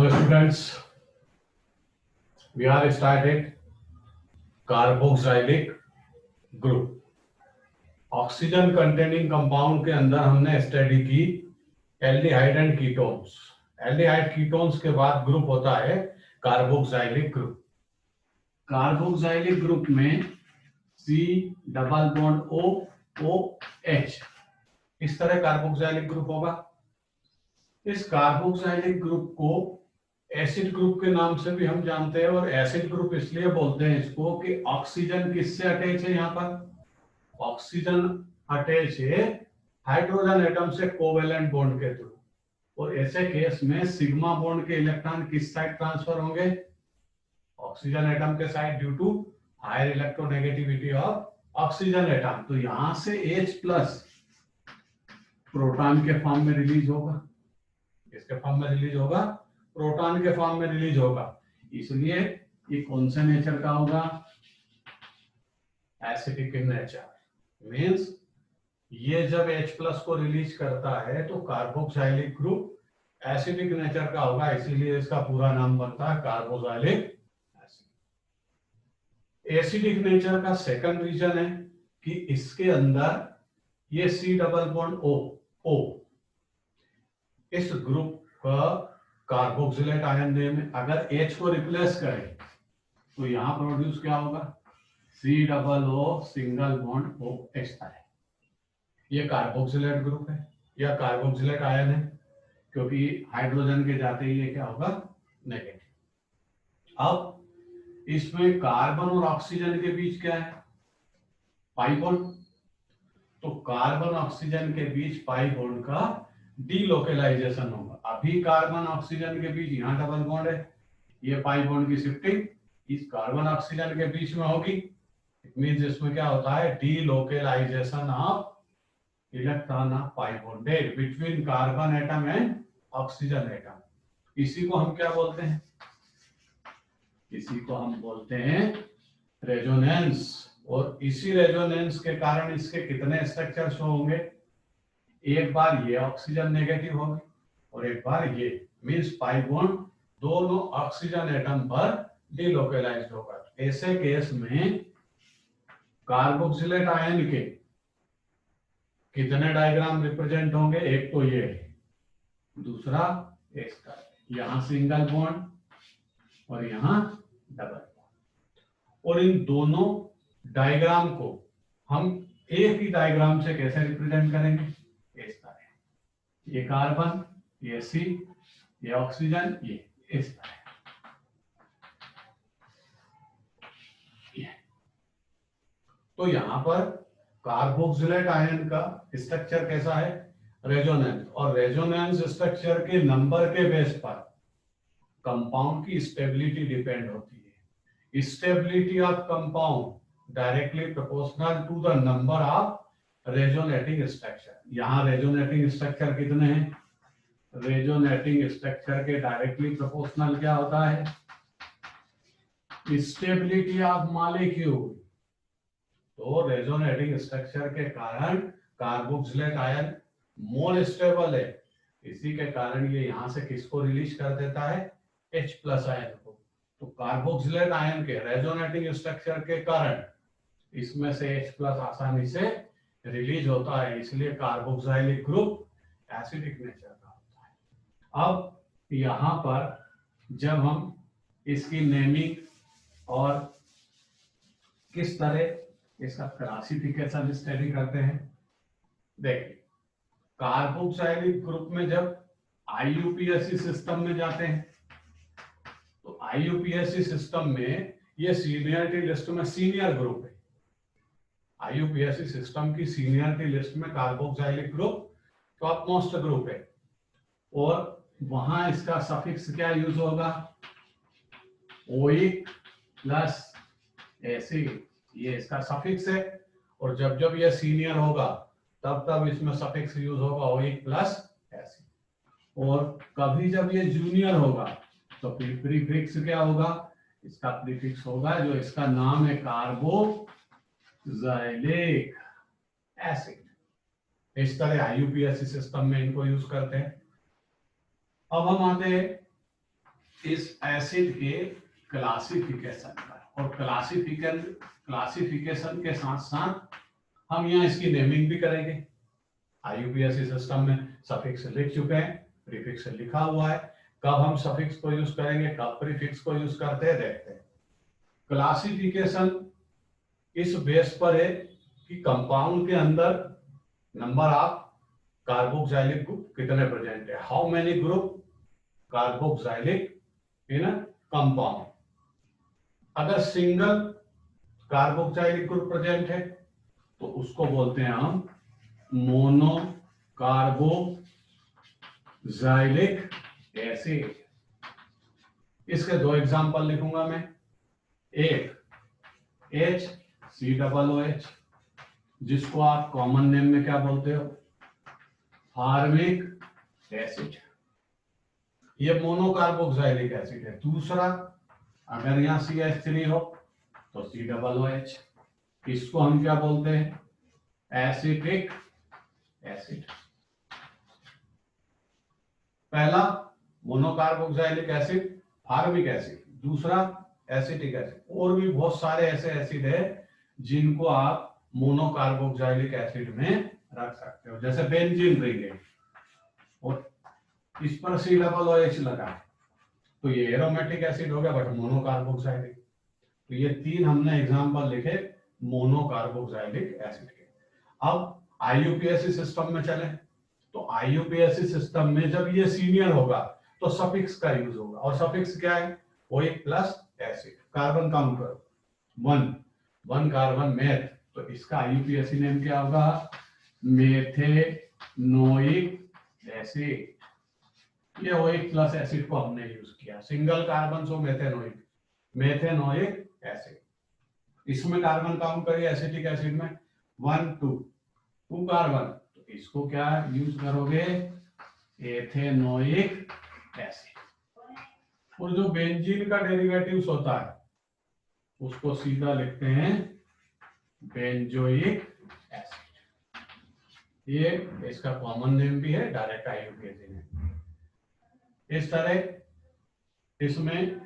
Hello students, we are started carboxylic group. Oxygen containing compound के अंदर हमने study की aldehyde and ketones. Aldehyde ketones के बाद ग्रुप होता है कार्बोक्सिलिक ग्रुप। कार्बोक्सिलिक ग्रुप में C डबल बॉन्ड OH इस तरह कार्बोक्सिलिक ग्रुप होगा। इस कार्बोक्सिलिक ग्रुप को एसिड ग्रुप के नाम से भी हम जानते हैं, और एसिड ग्रुप इसलिए बोलते हैं इसको कि ऑक्सीजन किससे अटैच है। यहाँ पर ऑक्सीजन अटैच है हाइड्रोजन एटम से कोवेलेंट बॉन्ड के थ्रू, और ऐसे केस में सिग्मा बॉन्ड के इलेक्ट्रॉन किस साइड ट्रांसफर होंगे, ऑक्सीजन एटम के side, due to higher electronegativity of oxygen atom. तो यहां से H प्लस प्रोटॉन के फॉर्म में रिलीज होगा। किसके फॉर्म में रिलीज होगा? प्रोटॉन के फॉर्म में रिलीज होगा। इसलिए ये कौन से नेचर का होगा? Acidic in nature. मींस ये जब H प्लस को रिलीज करता है तो कार्बोक्सिलिक ग्रुप एसिडिक नेचर का होगा, इसीलिए इसका पूरा नाम बनता है कार्बोक्सिलिक एसिड। एसिडिक नेचर का सेकंड रीजन है कि इसके अंदर ये C डबल बॉन्ड O इस ग्रुप का कार्बोक्सिलेट आयन नेम है। अगर H को रिप्लेस करें तो यहां प्रोड्यूस क्या होगा? C double O single bond OH है। ये कार्बोक्सिलेट ग्रुप है या कार्बोक्सिलेट आयन है, क्योंकि हाइड्रोजन के जाते ही ये क्या होगा? नेगेटिव। अब इसमें कार्बन और ऑक्सीजन के बीच क्या है? Pi bond. तो कार्बन ऑक्सीजन के बीच पाई बॉन्ड का डीलोकेलाइजेशन होगा। अभी कार्बन ऑक्सीजन के बीच यहाँ डबल बॉन्ड है, ये पाई बॉन्ड की शिफ्टिंग इस कार्बन ऑक्सीजन के बीच में होगी। इट मींस इसमें क्या होता है? Delocalisation of electron of pi bonded between carbon atom and oxygen atom. इसी को हम क्या बोलते हैं? इसी को हम बोलते हैं रेजोनेंस। और इसी रेजोनेंस के कारण इसके कितने स्ट्रक्चर शो होंगे? एक बार ये ऑक्सीजन नेगेटिव होगी और एक बार ये, मींस पाई बॉन्ड दोनों ऑक्सीजन एटम पर डीलोकेलाइज्ड होगा। ऐसे केस में कार्बोक्सिलेट आयन के कितने डायग्राम रिप्रेजेंट होंगे? एक तो ये, दूसरा इसका, यहां सिंगल बॉन्ड और यहां डबल बॉन्ड। और इन दोनों डायग्राम को हम एक ही डायग्राम से कैसे रिप्रेजेंट करेंगे? इस तरह, ये कार्बन, ये C, ये ऑक्सीजन, ये इस तरह। तो यहां पर कार्बोक्सिलेट आयन का स्ट्रक्चर कैसा है? रेजोनेंस। और रेजोनेंस स्ट्रक्चर के नंबर के बेस पर कंपाउंड की स्टेबिलिटी डिपेंड होती है। Stability of compound directly proportional to the number of resonating structure. यहां रेजोनेटिंग स्ट्रक्चर कितने हैं? रेजोनेटिंग स्ट्रक्चर के डायरेक्टली प्रोपोर्शनल क्या होता है? Stability of molecule. तो रेजोनेटिंग स्ट्रक्चर के कारण कार्बोक्सिलेट आयन मोर स्टेबल है। इसी के कारण ये यहां से किसको रिलीज कर देता है? H प्लस आयन को। तो कार्बोक्सिलेट आयन के रेजोनेटिंग स्ट्रक्चर के कारण इसमें से H प्लस आसानी से रिलीज होता है, इसलिए कार्बोक्सिलिक ग्रुप एसिडिक नेचर का होता है। अब यहां पर जब हम इसकी नेमिंग और किस तरह इसका क्लासिफिकेशन स्टडी करते हैं, देखिए कार्बोक्सिलिक ग्रुप में जब IUPAC सिस्टम में जाते हैं तो IUPAC सिस्टम में ये सीनियरिटी लिस्ट में सीनियर ग्रुप है। IUPAC सिस्टम की सीनियरिटी लिस्ट में carboxylic group top most group है, और वहां इसका सफिक्स क्या यूज होगा? ओइक प्लस एसिड, ये इसका सफिक्स है। और जब जब ये सीनियर होगा तब तब इसमें सफिक्स यूज होगा ओइक प्लस एसिड। और कभी जब ये जूनियर होगा तो प्रीफिक्स क्या होगा? इसका प्रीफिक्स होगा जो इसका नाम है कार्बोक्सिलिक एसिड। इस तरह IUPAC सिस्टम में इनको यूज करते हैं। अब हम आते हैं इस एसिड के क्लासिफिकेशन पर, और क्लासिफिकेशन के साथ साथ हम यहाँ इसकी नेमिंग भी करेंगे। आईयूपीएसी सिस्टम में सफिक्स लिख चुके हैं, प्रीफिक्स लिखा हुआ है। कब हम सफिक्स को यूज करेंगे, कब प्रीफिक्स को यूज करते हैं, देखते हैं। क्लासिफिकेशन इस बेस पर है कि कंपाउंड के अंदर नंबर ऑफ कार्बोक्सिलिक ग्रुप कितने प्रेजेंट है, how many group carboxylic in a compound. अगर सिंगल कार्बोक्सिलिक ग्रुप प्रेजेंट है तो उसको बोलते हैं हम मोनो कार्बोक्सिलिक एसिड। इसके दो एग्जांपल लिखूंगा मैं। एक HCOOH, जिसको आप कॉमन नेम में क्या बोलते हो, फार्मिक एसिड, ये मोनो कार्बोक्सिलिक एसिड है। दूसरा, अगर यहाँ CH3 हो तो COOH, इसको हम क्या बोलते हैं, एसिटिक एसिड। पहला mono carboxylic acid, formic acid, दूसरा एसिटिक एसिड। और भी बहुत सारे ऐसे एसिड है जिनको आप मोनो कार्बोक्सिलिक एसिड में रख सकते हो, जैसे बेंजीन रिंग है और इस पर COOH लगा है तो ये एरोमेटिक एसिड हो गया बट मोनो कार्बोक्सिलिक। तो ये तीन हमने एग्जांपल लिखे मोनो कार्बोक्सिलिक एसिड के। अब आईयूपीएसी सिस्टम में चले तो आईयूपीएसी सिस्टम में जब ये सीनियर होगा तो सफिक्स का यूज होगा, और सफिक्स क्या है, OH plus acid. Carbon count करो, 1 कार्बन मेथ, तो इसका आईयूपीएसी नेम क्या होगा, मेथेनोइक एसिड। ये OH प्लस एसिड को हमने यूज किया, single carbon so methanoic acid. इसमें कार्बन काउंट करिए एसिटिक एसिड में 1 2 कार्बन, तो इसको क्या यूज करोगे, एथेनोइक एसिड। और जो बेंजीन का डेरिवेटिव्स होता है उसको सीधा लिखते हैं बेंजोइक एसिड। ये इसका कॉमन नेम भी है, डायरेक्ट आईयूपीएसी नेम। इस तरह इसमें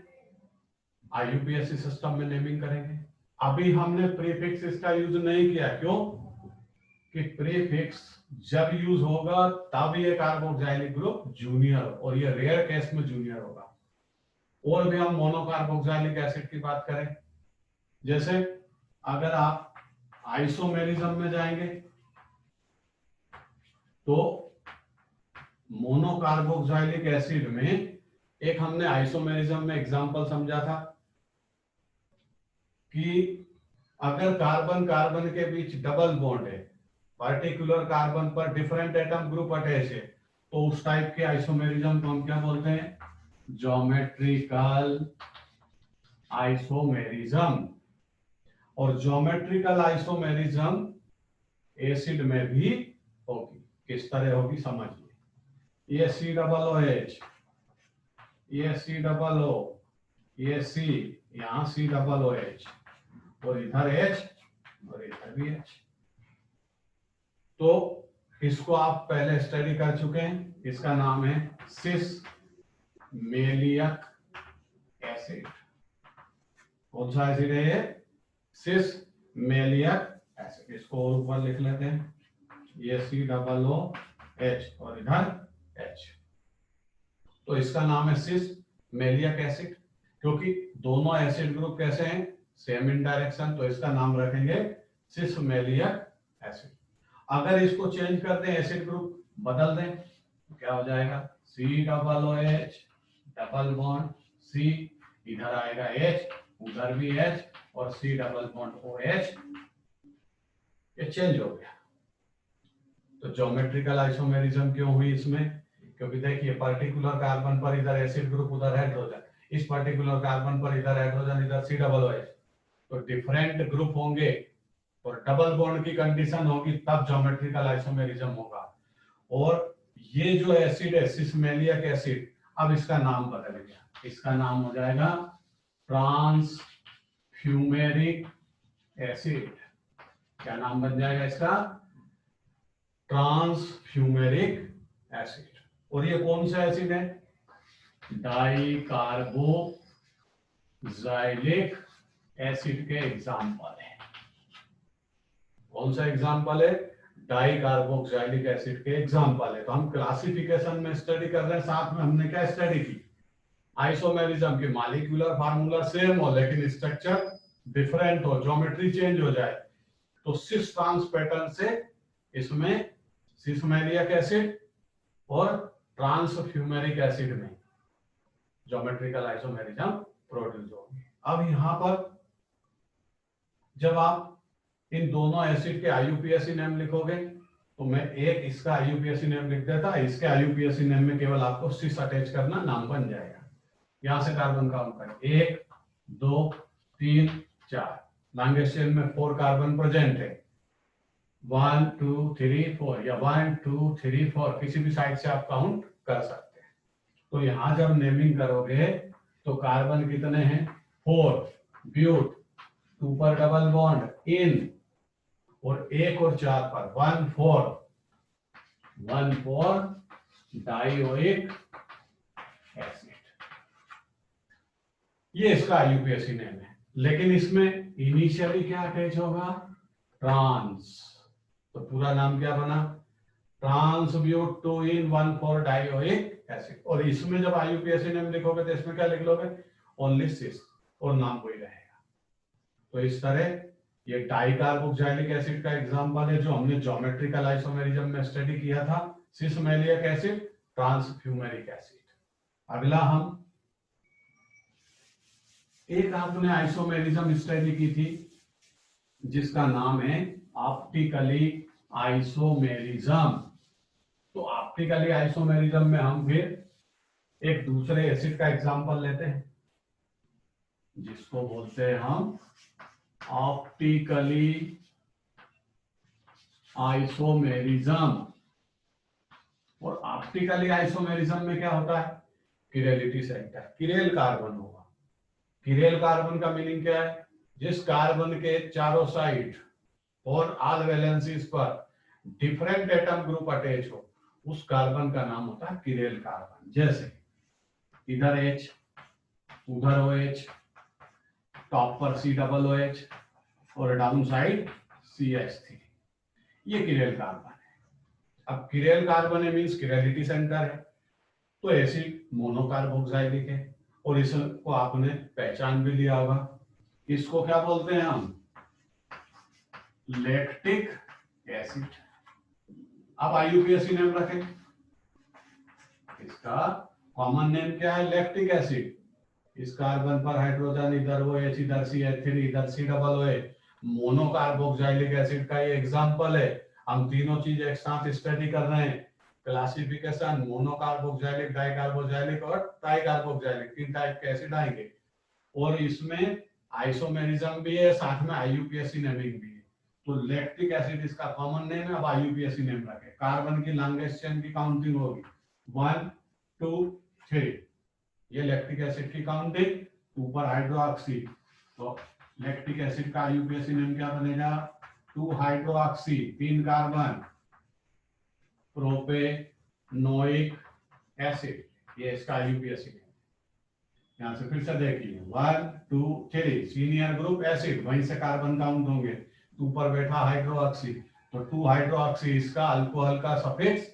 आईयूपीएसी सिस्टम में नेमिंग करेंगे। अभी हमने प्रीफिक्स इसका यूज नहीं किया, क्यों कि प्रीफिक्स जब यूज होगा तब ये कार्बोक्सिलिक ग्रुप जूनियर, और ये रेयर केस में जूनियर होगा। और भी हम मोनो कार्बोक्सिलिक एसिड की बात करें, जैसे अगर आप आइसोमेरिज्म में जाएंगे तो मोनो कार्बोक्सिलिक एसिड में एक हमने आइसोमेरिज्म में एग्जांपल समझा था कि अगर कार्बन कार्बन के बीच डबल बॉन्ड है, पर्टिकुलर कार्बन पर डिफरेंट एटम ग्रुप अटैच है, तो उस टाइप के आइसोमेरिज्म को हम क्या बोलते हैं, ज्योमेट्रिकल आइसोमेरिज्म। और ज्योमेट्रिकल आइसोमेरिज्म एसिड में भी होगी। किस तरह होगी समझिए, ये COOH, ये COO, ये C, यहाँ COOH, और इधर H और इधर भी H। तो इसको आप पहले स्टडी कर चुके हैं, इसका नाम है सिस मेलियक एसिड। कौन सा एसिड है ये, सिस मेलियक एसिड। इसको और ऊपर लिख लेते हैं, ये COOH और इधर H। तो इसका नाम है सिस मेलियक एसिड, क्योंकि दोनों एसिड ग्रुप कैसे हैं, सेम इन डायरेक्शन, तो इसका नाम रखेंगे सिस मेलियक एसिड। अगर इसको चेंज कर दें, एसिड ग्रुप बदल दें, तो क्या हो जाएगा, COOH डबल बॉन्ड C, इधर आएगा H, उधर भी H, और C डबल बॉन्ड OH, ये चेंज हो गया। तो ज्योमेट्रिकल आइसोमेरिज्म क्यों हुई इसमें, क्योंकि देखिए पर्टिकुलर कार्बन पर इधर एसिड ग्रुप उधर हाइड्रोजन, इस पर्टिकुलर कार्बन पर इधर हाइड्रोजन इधर COOH, तो डिफरेंट ग्रुप होंगे और डबल बॉन्ड की कंडीशन होगी, तब ज्योमेट्रिकल आइसोमेरिज्म होगा। और ये जो एसिड है सिस मेलियक एसिड, अब इसका नाम बदल गया, इसका नाम हो जाएगा ट्रांसफ्यूमेरिक एसिड। क्या नाम बन जाएगा इसका, ट्रांसफ्यूमेरिक एसिड। और ये कौन सा एसिड है, डाई कार्बोक्सिलिक एसिड के एग्जाम्पल है। कौन सा एग्जाम्पल है? डाई कार्बोक्सिलिक एसिड के एग्जाम्पल है। तो हम क्लासिफिकेशन में स्टडी कर रहे हैं, साथ में हमने क्या स्टडी की? आइसोमेरिज्म की मॉलिक्यूलर फार्मूला सेम हो लेकिन स्ट्रक्चर डिफरेंट हो, ज्योमेट्री चेंज हो जाए। तो सिस ट्रांस पैटर्न से इसमें सिसमेरिक एसिड और ट्रांसफ्यूमेरिक एसिड में ज्योमेट्रिकल आइसोमेरिज्म प्रोड्यूस होगी। अब यहां पर जब आप इन दोनों एसिड के आईयूपीएसी नेम लिखोगे तो मैं एक इसका आईयूपीएसी नेम लिख देता, इसके आईयूपीएसी नेम में केवल आपको सिस अटैच करना, नाम बन जाएगा। यहां से कार्बन काउंट करें, 1 2 3 4, लॉन्गेस्ट चेन में 4 कार्बन प्रेजेंट है। 1 2 3 4 या 1 2 3 4 किसी भी साइड से आप काउंट कर सकते हैं। तो यहां जब नेमिंग करोगे तो कार्बन कितने हैं? 4, ब्यूट 2 पर डबल बॉन्ड इन, और 1 और 4 पर 1 4 डाइओइक एसिड। ये इसका आईयूपीएसी नेम है, लेकिन इसमें इनिशियली क्या अटैच होगा? ट्रांस। तो पूरा नाम क्या बना? ट्रांसब्यूट 2 इन 1 4 डाइओइक एसिड। और इसमें जब आईयूपीएसी नेम लिखोगे तो इसमें क्या लिख लोगे? ओनली सिस, और नाम वही रहेगा। तो इस तरह ये डाइकार्बोक्सिलिक एसिड का एग्जांपल है जो हमने ज्योमेट्रिकल आइसोमेरिज्म में स्टडी किया था, सिसमेलिक एसिड, ट्रांसफ्यूमेरिक एसिड। अगला हम एक आपने आइसोमेरिज्म स्टडी की थी जिसका नाम है ऑप्टिकली आइसोमेरिज्म। तो ऑप्टिकली आइसोमेरिज्म में हम फिर एक दूसरे एसिड का एग्जांपल लेते हैं जिसको बोलते हैं हम ऑप्टिकली आइसोमेरिज्म। और ऑप्टिकली आइसोमेरिज्म में क्या होता है? किरेलिटी सेंटर, किरेल कार्बन होगा। किरेल कार्बन का मीनिंग क्या है? जिस कार्बन के चारों साइड और ऑल वैलेंसीज पर डिफरेंट एटम ग्रुप अटैच हो, उस कार्बन का नाम होता है किरेल कार्बन। जैसे इधर H, उधर OH, टॉप पर C+OH और डाउन साइड CH3, ये किरेल कार्बन है। अब किरेल कार्बन है मींस किरेलिटी सेंटर है, तो एसिड मोनोकार्बोक्सिलिक है। और इसको आपने पहचान भी लिया होगा, इसको क्या बोलते हैं हम? Lactic acid. अब आईयूपीएसी नेम रखें, इसका कॉमन नेम क्या है? Lactic acid. इस कार्बन पर हाइड्रोजन, इधर OH, इधर CH3, इधर C+OH, मोनोकार्बोक्सिलिक एसिड का ये एग्जांपल है। हम तीनों चीज एक साथ स्टडी कर रहे हैं, क्लासिफिकेशन, मोनोकार्बोक्सिलिक, डाइकार्बोक्सिलिक और ट्राइकार्बोक्सिलिक, 3 टाइप के एसिड आएंगे। और इसमें आइसोमेरिज्म भी है, साथ में आईयूपीएसी नेमिंग भी है। तो लैक्टिक एसिड इसका कॉमन नेम है। अब आईयूपीएसी नेम रखे, कार्बन की लॉन्गेस्ट चेन की काउंटिंग होगी 1 2 3, ये लैक्टिक एसिड की काउंटिंग। ऊपर हाइड्रोक्सी, तो लैक्टिक एसिड का आईयूपीएसी नेम क्या बनेगा? 2 हाइड्रोक्सी, 3 कार्बन, प्रोपेनोइक एसिड, ये इसका आईयूपीएसी नेम। यहां से फिर से देखिए 1 2 3, सीनियर ग्रुप एसिड, वहीं से कार्बन काउंट होंगे। ऊपर बैठा हाइड्रोक्सी, तो 2 हाइड्रोक्सी, इसका अल्कोहल का सफिक्स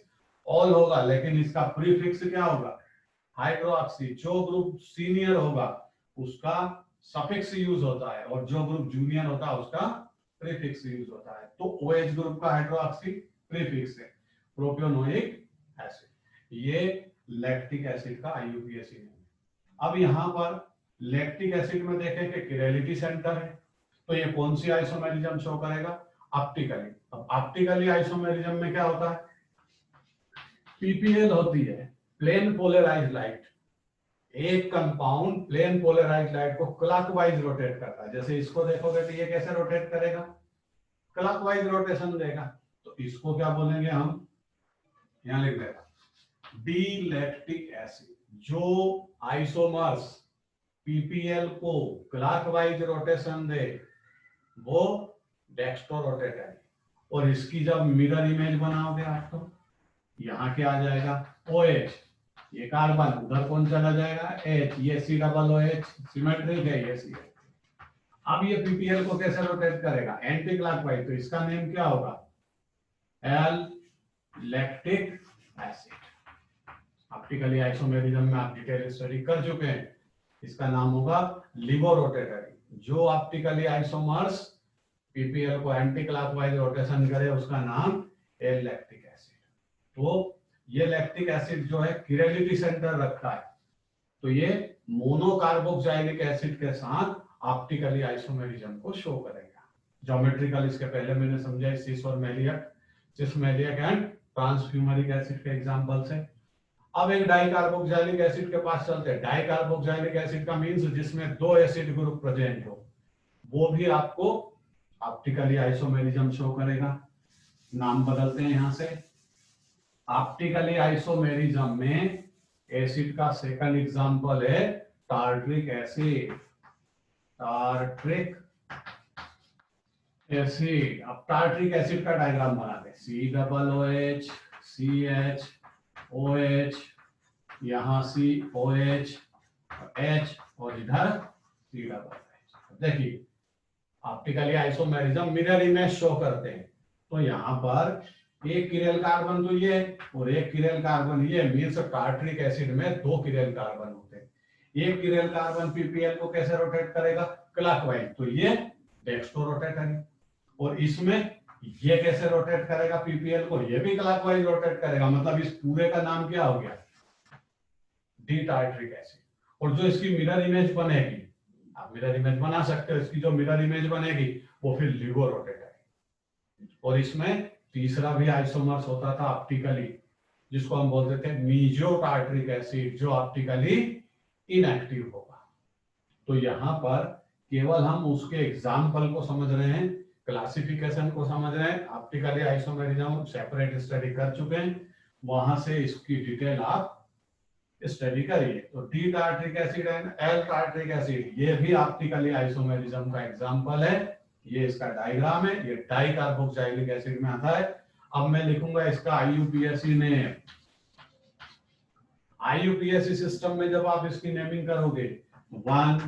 ऑल होगा, लेकिन इसका प्रीफिक्स क्या होगा? हाइड्रोक्सी। जो ग्रुप सीनियर होगा उसका सफिक्स यूज होता है, और जो ग्रुप जूनियर होता है उसका प्रीफिक्स यूज होता है। तो OH ग्रुप का हाइड्रोक्सी प्रीफिक्स है प्रोपियोनोइक एसिड। ये लैक्टिक एसिड का आईयूपीएसी है। अब यहां पर लैक्टिक एसिड में देखें कि किरेलिटी सेंटर है, तो ये कौन सी आइसोमेरिज्म शो करेगा? ऑप्टिकली। अब ऑप्टिकली आइसोमेरिज्म में क्या होता है? PPL होती है, प्लेन पोलराइज्ड लाइट। एक कंपाउंड प्लेन पोलराइज्ड लाइट को क्लॉकवाइज रोटेट करता है। जैसे इसको देखोगे तो ये कैसे रोटेट करेगा? क्लॉकवाइज रोटेशन देगा। तो इसको क्या बोलेंगे हम? यहां लिख देगा डी लैक्टिक एसिड। जो आइसोमर्स PPL को क्लॉकवाइज रोटेशन दे वो डेक्स्ट्रो रोटेट है। और इसकी जब मिरर इमेज बनाओगे आप तो यहाँ क्या आ जाएगा? OH, ये कार्बन उधर कौन चला जाएगा, H, ये COOH सिमेट्रिक है ये सी। अब ये पीपीएल को कैसे रोटेट करेगा, एंटी क्लॉकवाइज, तो इसका नेम क्या होगा, L lactic acid. Optically isomerism में आप डिटेल स्टडी कर चुके हैं, इसका नाम होगा लिवो रोटेटरी। जो ऑप्टिकली आइसोमर्स पीपीएल को एंटी क्लॉकवाइज रोटेशन करे उसका नाम एल लैक्टिक एसिड। तो ये लैक्टिक एसिड जो है किरेलिटी सेंटर रखता है, तो ये मोनोकार्बोक्सिलिक एसिड के साथ ऑप्टिकली आइसोमेरिज्म को शो करेगा। ज्योमेट्रिकल इसके पहले मैंने समझा सिस और maleic, cis maleic and trans fumaric acid के एग्जांपल्स है। अब एक डाइकार्बोक्सिलिक एसिड के पास चलते हैं। डाइकार्बोक्सिलिक एसिड का मींस जिसमें दो एसिड ग्रुप प्रेजेंट हो, वो भी आपको ऑप्टिकली आइसोमेरिज्म शो करेगा। नाम बदलते हैं यहां से। ऑप्टिकली आइसोमेरिज्म में एसिड का सेकंड एग्जांपल है टार्ट्रिक एसिड। टार्ट्रिक एसिड, अब टार्ट्रिक एसिड का डायग्राम बनाते हैं। COOH, CH, OH, यहाँ COH, H और इधर COOH। देखिए optically isomerism mirror image show करते हैं, तो यहाँ पर एक किरेल कार्बन तो ये और एक किरेल कार्बन ये, मींस टार्ट्रिक एसिड में दो किरेल कार्बन होते हैं। एक किरेल कार्बन पीपीएल को कैसे रोटेट करेगा, क्लॉकवाइज, तो ये डेक्स्ट्रो रोटेटरी। और इसमें ये कैसे रोटेट करेगा पीपीएल को, ये भी क्लॉकवाइज रोटेट करेगा। मतलब इस पूरे का नाम क्या हो गया, डी टार्ट्रिक एसिड। और जो इसकी मिरर इमेज बनेगी, आप मिरर इमेज बना सकते हो, इसकी जो मिरर इमेज बनेगी वो फिर लिगो रोटेटरी। और इसमें तीसरा भी आइसोमर्स होता था ऑप्टिकली, जिसको हम बोलते थे मीजो टार्ट्रिक एसिड, जो ऑप्टिकली इनएक्टिव होगा। तो यहां पर केवल हम उसके एग्जाम्पल को समझ रहे हैं, क्लासिफिकेशन को समझ रहे हैं। ऑप्टिकली आइसोमेरिज्म सेपरेट स्टडी कर चुके हैं, वहां से इसकी डिटेल आप स्टडी करिए। तो D tartaric acid and L tartaric acid, ये भी ऑप्टिकली आइसोमेरिज्म का एग्जांपल है। ये इसका डायग्राम है, ये डाइकार्बोक्सिलिक एसिड में आता है। अब मैं लिखूंगा इसका आईयूपीएसी नेम। आईयूपीएसी सिस्टम में जब आप इसकी नेमिंग करोगे 1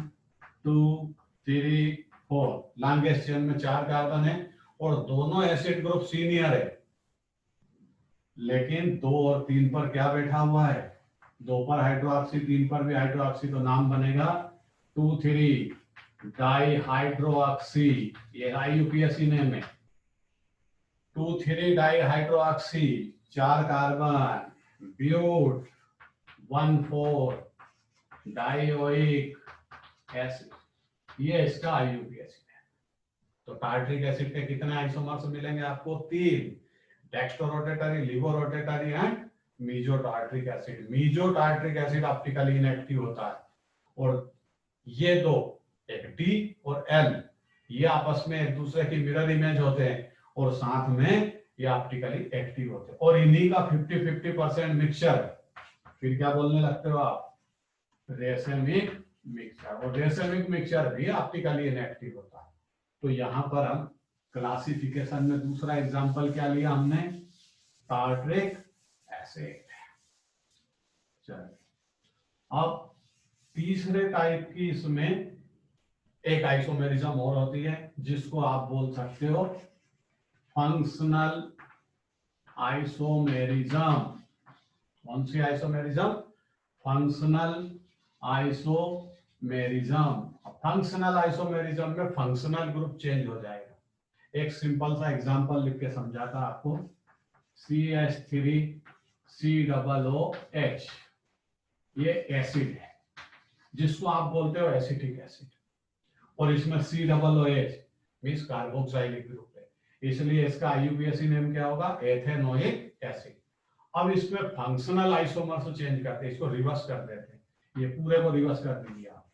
2 3 4, लॉन्गेस्ट चेन में 4 कार्बन है और दोनों एसिड ग्रुप सीनियर है, लेकिन 2 और 3 पर क्या बैठा हुआ है, 2 पर हाइड्रोक्सी, 3 पर भी हाइड्रोक्सी, तो नाम बनेगा 2,3 डाइहाइड्रोक्सी। ये आईयूपीएसी नेम है। 2,3 dihydroxy, 4 carbon, but 1,4 dioic acid, ये इसका आईयूपीएसी है। तो टार्ट्रिक एसिड के कितने आइसोमर्स मिलेंगे आपको, 3, dextrorotatory, laevorotatory and meso tartaric acid. Meso tartaric acid optically inactive होता है, और ये दो, एक डी और एल, ये आपस में एक दूसरे की मिरर इमेज होते हैं और साथ में ये ऑप्टिकली एक्टिव होते हैं। और इन्हीं का 50-50% मिक्सचर, फिर क्या बोलने लगते हो आप, रेसेमिक मिक्सचर। और रेसेमिक मिक्सचर भी ऑप्टिकली इनएक्टिव होता है। तो यहां पर हम क्लासिफिकेशन में दूसरा एग्जांपल क्या लिया हमने, टार्ट्रिक एसिड। चलिए अब तीसरे टाइप की इसमें एक आइसोमेरिज्म और होती है, जिसको आप बोल सकते हो फंक्शनल आइसोमेरिज्म। कौन सी isomerism, functional isomerism. Functional isomerism में फंक्शनल ग्रुप चेंज हो जाएगा। एक सिंपल सा एग्जांपल लिख के समझाता आपको। CH3 COOH, ये एसिड है जिसको आप बोलते हो एसिटिक एसिड, और इसमें COOH मींस कार्बोक्सिलिक ग्रुप है, इसलिए इसका आईयूपीएसी नेम क्या होगा, एथेनोइक एसिड। अब इसमें फंक्शनल आइसोमर्स चेंज करते हैं, इसको रिवर्स कर देते हैं। ये पूरे को रिवर्स कर दीजिए आप,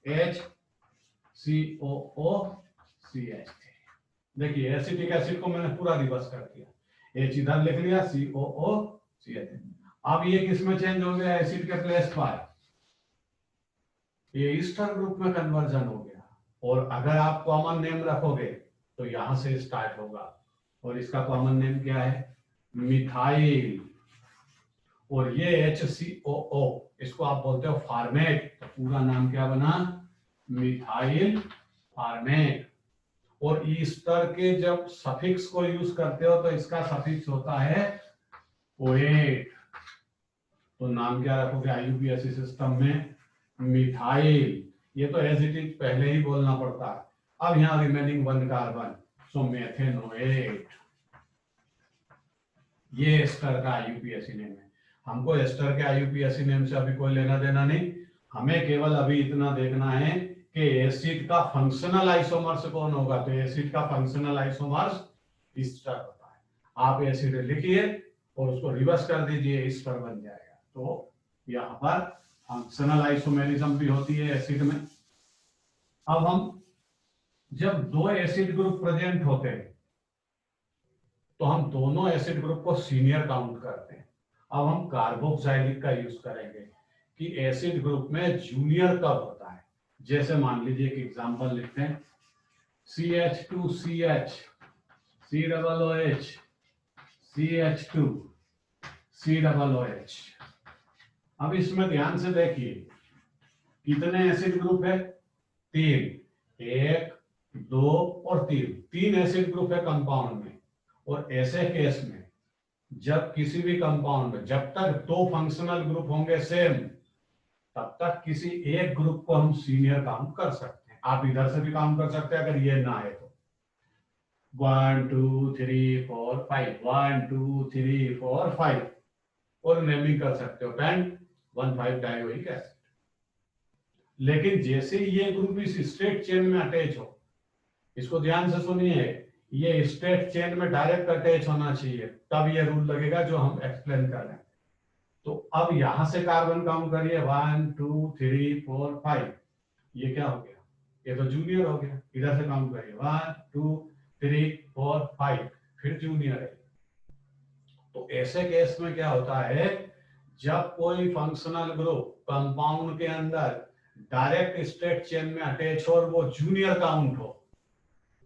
HCOOCH3। देखिए एसिटिक एसिड को मैंने पूरा रिवर्स कर दिया, H इधर लिख लिया, COOCH। अब ये किसमें चेंज हो गया, एसिड के प्लेस पर, ये ईस्टर ग्रुप में कन्वर्जन हो गया। और अगर आप कॉमन नेम रखोगे तो यहां से स्टार्ट होगा, और इसका कॉमन नेम क्या है, मिथाइल। और ये HCOO इसको आप बोलते हो फार्मेट, तो पूरा नाम क्या बना, मिथाइल फार्मेट। और ईस्टर के जब सफिक्स को यूज करते हो तो इसका सफिक्स होता है ओएट, तो नाम क्या रखोगे आईयूपीएसी सिस्टम में, मिथाइल। ये तो एज इट इज पहले ही बोलना पड़ता है। अब यहाँ रिमेनिंग 1 कार्बन, सो मेथेनोएट। ये एस्टर का आईयूपीएसी नेम है। हमको एस्टर के आईयूपीएसी नेम से अभी कोई लेना देना नहीं, हमें केवल अभी इतना देखना है कि एसिड का फंक्शनल आइसोमर्स कौन होगा। तो एसिड का फंक्शनल आइसोमर्स ईस्टर होता है। आप एसिड लिखिए और उसको रिवर्स कर दीजिए, ईस्टर बन जाएगा। तो यहाँ पर फंक्शनल आइसोमेरिज्म भी होती है एसिड में। अब हम जब दो एसिड ग्रुप प्रेजेंट होते हैं तो हम दोनों एसिड ग्रुप को सीनियर काउंट करते हैं। अब हम कार्बोक्सिलिक का यूज करेंगे कि एसिड ग्रुप में जूनियर कब होता है। जैसे मान लीजिए एक एग्जांपल लिखते हैं, CH2CH COOH CH2 COOH। अब इसमें ध्यान से देखिए कितने एसिड ग्रुप है, 3, 1, 2 और 3, 3 एसिड ग्रुप है कंपाउंड में। और ऐसे केस में जब किसी भी कंपाउंड में जब तक 2 फंक्शनल ग्रुप होंगे सेम, तब तक किसी एक ग्रुप को हम सीनियर काउंट कर सकते हैं। आप इधर से भी काउंट कर सकते हैं अगर ये ना है तो 1 2 3 4 5 1 2 3 4 5 और नेमिंग कर सकते हो 10 1,5 डाइओइक एसिड। लेकिन जैसे ये ग्रुप इस स्ट्रेट चेन में अटैच हो, इसको ध्यान से सुनिए, ये स्ट्रेट चेन में डायरेक्ट अटैच होना चाहिए, तब ये रूल लगेगा जो हम एक्सप्लेन कर रहे हैं। तो अब यहां से कार्बन काउंट करिए 1 2 3 4 5, ये क्या हो गया, ये तो जूनियर हो गया। इधर से काउंट करिए 1 2 3 4 5, फिर जूनियर है। तो ऐसे केस में क्या होता है, जब कोई फंक्शनल ग्रुप कंपाउंड के अंदर डायरेक्ट स्ट्रेट चेन में अटैच हो और वो जूनियर काउंट हो,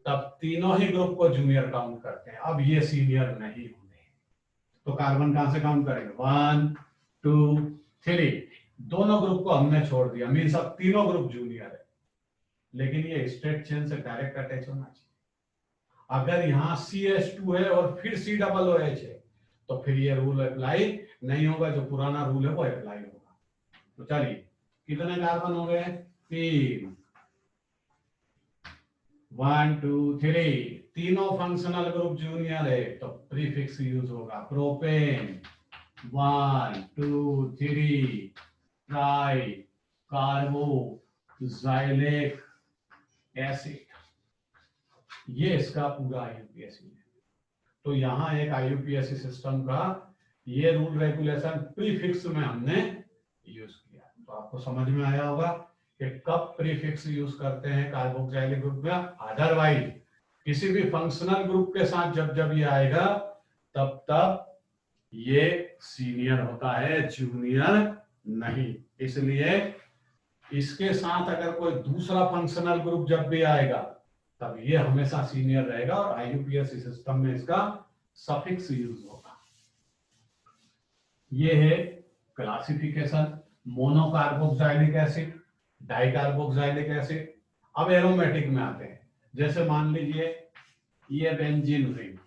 तब तीनों ही ग्रुप को जूनियर काउंट करते हैं। अब ये सीनियर नहीं होंगे, तो कार्बन कहां से काउंट करेंगे, 1 2 3, दोनों ग्रुप को हमने छोड़ दिया, मीन्स अब तीनों ग्रुप जूनियर है। लेकिन ये स्ट्रेट चेन से डायरेक्ट अटैच होना चाहिए। अगर यहाँ CH2 है और फिर COOH है, तो फिर ये रूल अप्लाई नहीं होगा, जो पुराना रूल है वो अप्लाई होगा। तो चलिए कितने कार्बन हो गए, 3, 1 2 3, तीनों फंक्शनल ग्रुप जूनियर है, तो प्रीफिक्स यूज होगा प्रोपेन 1 2 3 ट्राई कार्बोक्सिलिक एसिड। ये इसका पूरा आईयूपीएसी है। तो यहाँ एक आईयूपीएसी सिस्टम का ये रूल रेगुलेशन प्रीफिक्स में हमने यूज किया। तो आपको समझ में आया होगा कि कब प्रीफिक्स यूज करते हैं कार्बोक्सिलिक ग्रुप में। अदरवाइज किसी भी फंक्शनल ग्रुप के साथ जब जब ये आएगा तब तब ये सीनियर होता है, जूनियर नहीं। इसलिए इसके साथ अगर कोई दूसरा फंक्शनल ग्रुप जब भी आएगा तब ये हमेशा सीनियर रहेगा और आईयूपीएसी सिस्टम में इसका सफिक्स यूज होगा। ये है classification, monocarboxylic acid, dicarboxylic acid. अब एरोमेटिक में आते हैं। जैसे मान लीजिए ये बेंजीन रिंग,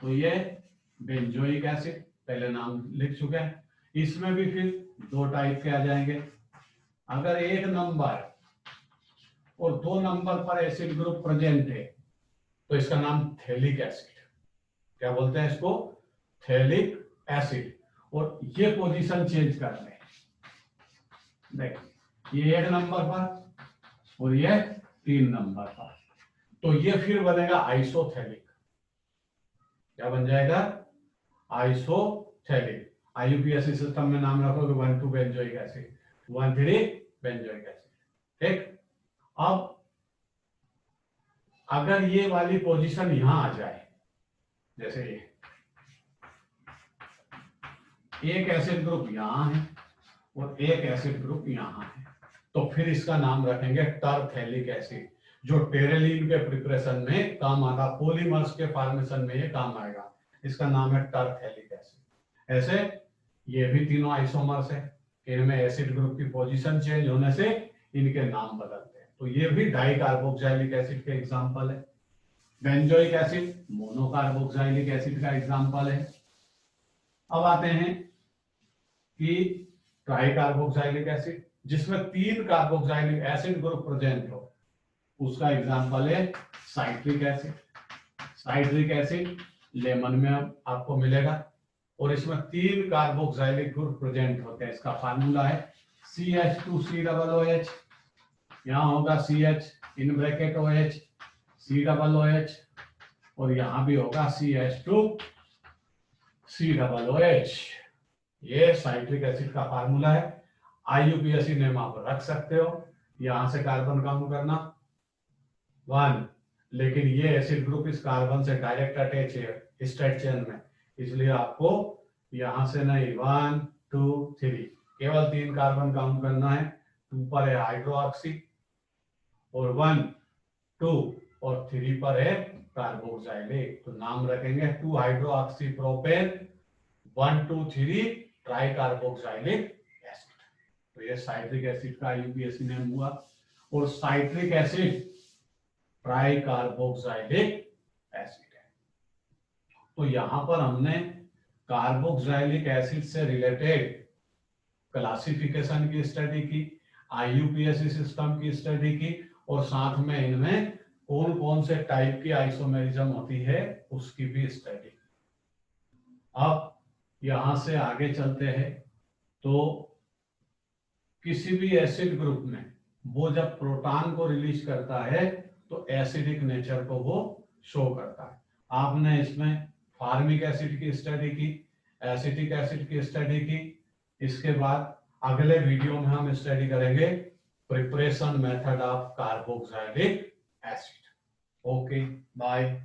तो ये बेंजोइक एसिड, पहले नाम लिख चुके हैं। इसमें भी फिर 2 टाइप के आ जाएंगे। अगर 1 नंबर और 2 नंबर पर एसिड ग्रुप प्रेजेंट है तो इसका नाम थैलिक एसिड, क्या बोलते हैं इसको, थैलिक एसिड। और ये पोजीशन चेंज कर लें, देखिए ये 1 नंबर पर और ये 3 नंबर पर, तो ये फिर बनेगा आइसोथैलिक। क्या बन जाएगा, आइसोथैलिक। आईयूपीएसी सिस्टम में नाम रखोगे 1 2 बेंजोइक एसिड, 1 3 बेंजोइक एसिड। ठीक, अब अगर ये वाली पोजीशन यहां आ जाए, जैसे एक एसिड ग्रुप यहां है और एक एसिड ग्रुप यहां है, तो फिर इसका नाम रखेंगे टरथैलिक एसिड, जो टेरेलिन के प्रिपरेशन में काम आता, पॉलीमर्स के फॉर्मेशन में ये काम आएगा। इसका नाम है टरथैलिक एसिड। ऐसे ये भी तीनों आइसोमर्स है, इनमें एसिड ग्रुप की पोजीशन चेंज होने से इनके नाम बदलते हैं। तो ये भी डाई कार्बोक्सिलिक एसिड के एग्जांपल है। बेंजोइक एसिड मोनोकार्बोक्सिलिक एसिड का एग्जांपल है। अब आते हैं कि ट्राई कार्बोक्सिलिक एसिड, जिसमें 3 कार्बोक्सिलिक एसिड ग्रुप प्रेजेंट हो, उसका एग्जांपल है citric acid. Citric acid lemon में आपको मिलेगा और इसमें 3 कार्बोक्सिलिक ग्रुप प्रेजेंट होते हैं। इसका फार्मूला है CH2COOH, यहाँ होगा CH in bracket OH COOH और यहाँ भी होगा CH2COOH। ये साइट्रिक एसिड का फार्मूला है। IUPAC नेम आप रख सकते हो। यहां से कार्बन काउंट करना 1, लेकिन ये एसिड ग्रुप इस कार्बन से डायरेक्ट अटैच है स्ट्रेट चेन में, इसलिए आपको यहां से नहीं 1 2 3 केवल 3 कार्बन काउंट करना है। 2 पर है हाइड्रोक्सी और 1 2 और 3 पर है कार्बोक्सिलिक। तो नाम रखेंगे 2 hydroxy propane 1 2 3 try carboxylic acid. तो ये साइट्रिक एसिड का IUPAC नेम हुआ। और citric acid try carboxylic acid है। तो यहां पर हमने कार्बोक्सिलिक एसिड से रिलेटेड क्लासिफिकेशन की स्टडी की, IUPAC सिस्टम की स्टडी की और साथ में इनमें कौन कौन से टाइप की आइसोमेरिज्म होती है उसकी भी स्टडी। अब यहां से आगे चलते हैं। तो किसी भी एसिड ग्रुप में वो जब प्रोटॉन को रिलीज करता है तो एसिडिक नेचर को वो शो करता है। आपने इसमें फार्मिक एसिड की स्टडी की, एसिटिक एसिड की स्टडी की। इसके बाद अगले वीडियो में हम स्टडी करेंगे preparation method of carboxylic acid. Okay, bye.